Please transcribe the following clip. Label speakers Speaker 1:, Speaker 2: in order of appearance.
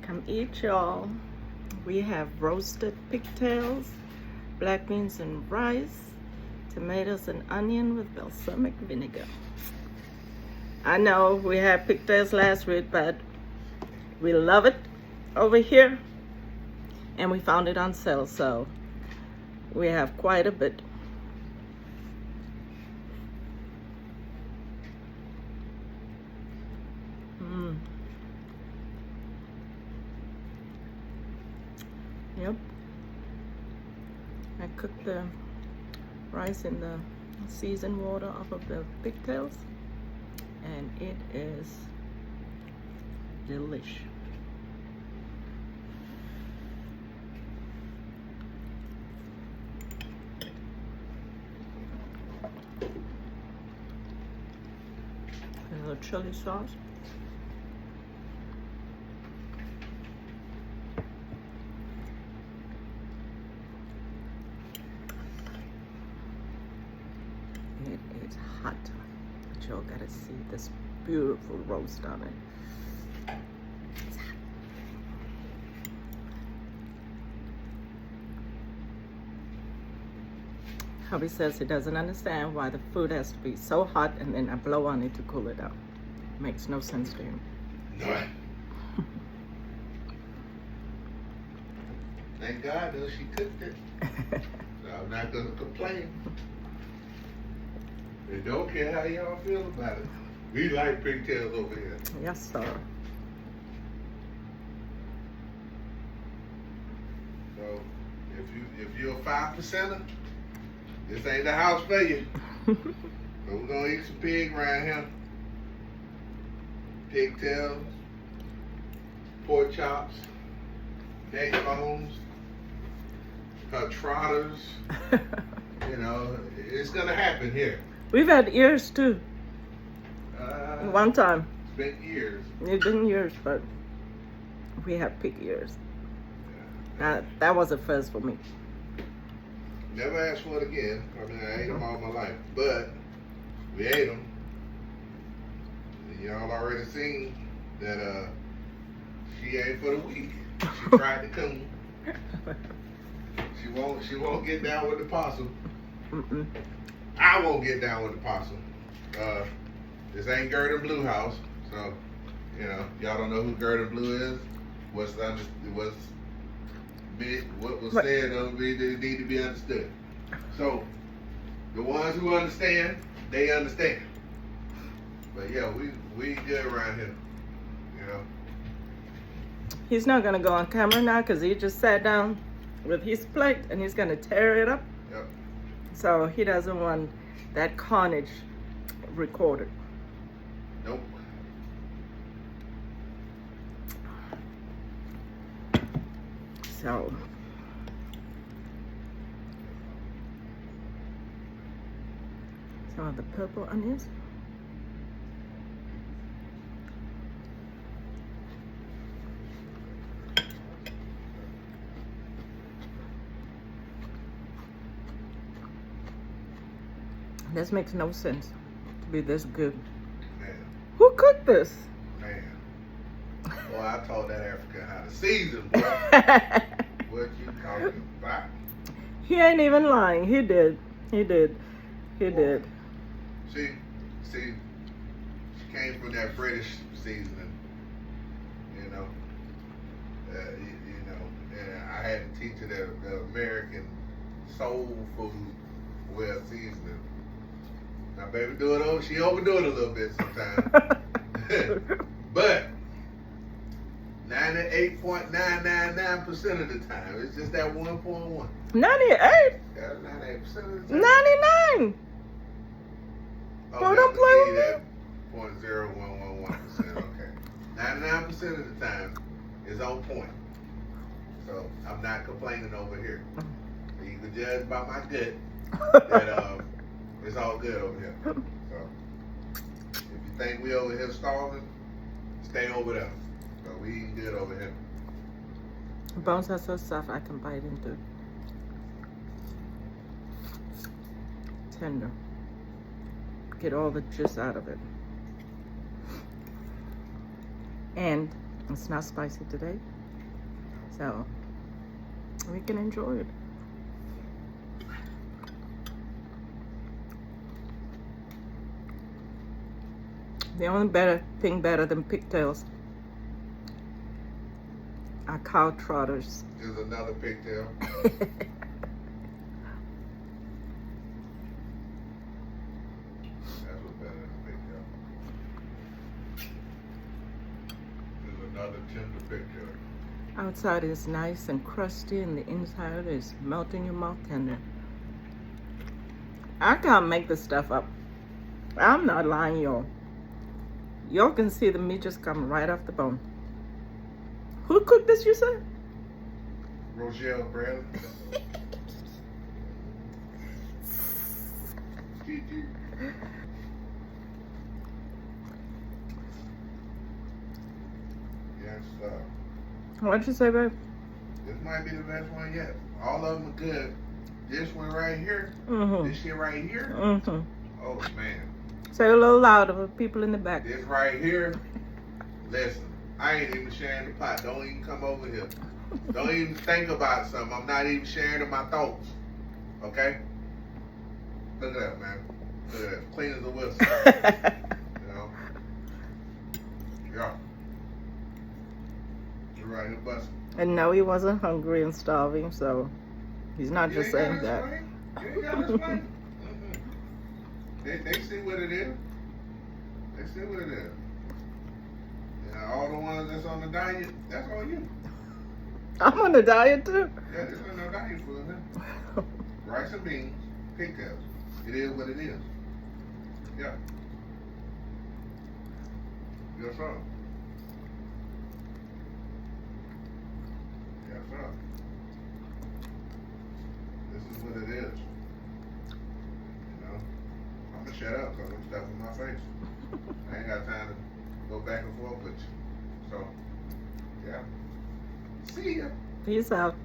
Speaker 1: Come eat, y'all. We have roasted pigtails, black beans and rice, tomatoes and onion with balsamic vinegar. I know we had pigtails last week, but we love it over here. And we found it on sale, so we have quite a bit. Yep. I cooked the rice in the seasoned water off of the pigtails, and it is delish. A little chili sauce. It is hot, but y'all gotta see this beautiful roast on it. It's hot. Hubby says he doesn't understand why the food has to be so hot and then I blow on it to cool it down. Makes no sense to him.
Speaker 2: No. Thank God though she cooked it. So I'm not gonna complain. And don't care how y'all feel about it. We like pigtails over here.
Speaker 1: Yes, sir.
Speaker 2: So if you're a 5%er, this ain't the house for you. So we're gonna eat some pig around here. Pigtails, pork chops, neck bones, her trotters. You know, it's gonna happen here.
Speaker 1: We've had ears too. One time.
Speaker 2: It's been years.
Speaker 1: It's been years, but we have pig ears. That was a first for me.
Speaker 2: Never asked for it again. I mean, I ate them all my life, but we ate them. Y'all already seen that she ain't for the week. She tried to come. She won't get down with the possum. I won't get down with the possum. This ain't Gerda Blue house, so you know y'all don't know who Gerda Blue is. What was said don't need to be understood. So the ones who understand, they understand. But yeah, we good around here, you know.
Speaker 1: He's not gonna go on camera now because he just sat down with his plate and he's gonna tear it up.
Speaker 2: Yep.
Speaker 1: So he doesn't want that carnage recorded.
Speaker 2: Nope.
Speaker 1: So some of the purple onions. This makes no sense to be this good.
Speaker 2: Man.
Speaker 1: Who cooked this?
Speaker 2: Man. Boy, I told that African how to season, boy. What you talking about?
Speaker 1: He ain't even lying. He did. He did. He did.
Speaker 2: See, she came from that British seasoning, you know. You know, and I had to teach her the American soul food well seasoning. Now, baby, she overdo it a little bit sometimes. But 98.999% of the time, it's just that 1.1.
Speaker 1: 98?
Speaker 2: That's 98% of the time.
Speaker 1: 99.
Speaker 2: Oh,
Speaker 1: Bro, don't play with
Speaker 2: me. 0.0111%. Okay. 99% of the time is on point. So I'm not complaining over here. You can judge by my gut that it's all good over here. So if you think we over here starving, stay over there. So we eating good over here.
Speaker 1: The bones are so soft I can bite into. Tender. Get all the juice out of it. And it's not spicy today. So we can enjoy it. The only thing better than pigtails are cow trotters.
Speaker 2: There's another pigtail. That's what's better than a pigtail. There's another tender pigtail.
Speaker 1: Outside is nice and crusty, and the inside is melting your mouth tender. I can't make this stuff up. I'm not lying, y'all. Y'all can see the meat just coming right off the bone. Who cooked this, you said?
Speaker 2: Rochelle Bradley. Yes, sir.
Speaker 1: What'd you say, babe?
Speaker 2: This might be the best one yet. All of them are good. This one right here,
Speaker 1: Mm-hmm.
Speaker 2: this shit right here,
Speaker 1: Mm-hmm.
Speaker 2: oh man.
Speaker 1: Say it a little louder for people in the back.
Speaker 2: This right here, listen, I ain't even sharing the pot. Don't even come over here. Don't even think about something. I'm not even sharing in my thoughts. Okay? Look at that, man. Look at that. Clean as a whistle. You know? Yeah. You're right here busting.
Speaker 1: And no, he wasn't hungry and starving, so he's not just saying that.
Speaker 2: You ain't got to explain. They see what it is. They see what it is. And all the ones that's on the diet, that's all you.
Speaker 1: I'm on a diet too.
Speaker 2: Yeah, this ain't no diet food, man. Rice and beans, pigtails. It is what it is. Yeah. Yes, sir. Yes, sir. This is what it is. You know? I'm gonna shut up because I'm stuffing my face. I ain't got time to go back and forth with you. So, yeah. See ya.
Speaker 1: Peace out.